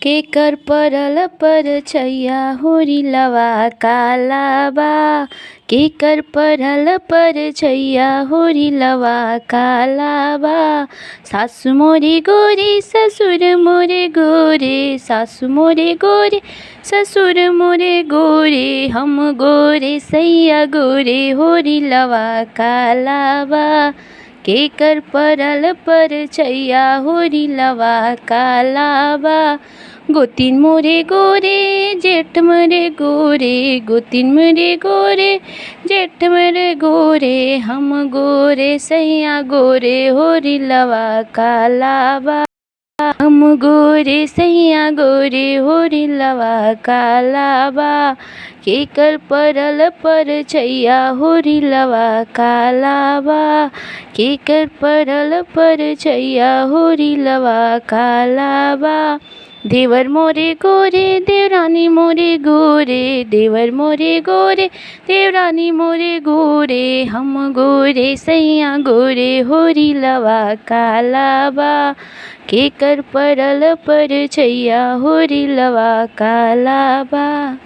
केकर परल पर छैया होरी लवा कालाबा। केकर परल पर छैया होरी लवा कालाबा। सासु मोरे गोरे ससुर मोरे गोरे, सासु मोरे गोरे ससुर मोरे गोरे, हम गोरे सैया गोरे होरी लवा कालाबा। केकर परल पर छैया होरी लवा कालाबा। गोतिन मोरे गोरे जेठ मोरे गोरे, गोतिन मोरे गोरे जेठ मोरे गोरे, हम गोरे सैया गोरे होरी लवा कालाबा। हम गोरे सैया गोरे होरी लवा कालाबा। केकर परल पर छैया होरी लवा कालाबा। केकर परल पर छैया होरी लवा कालाबा। देवर मोरे गोरे देवरानी मोरे गोरे, देवर मोरे गोरे देवरानी मोरे गोरे, हम गोरे सैया गोरे होरी लवा कालाबा। केकर परल पर छैया होरी लवा कालाबा।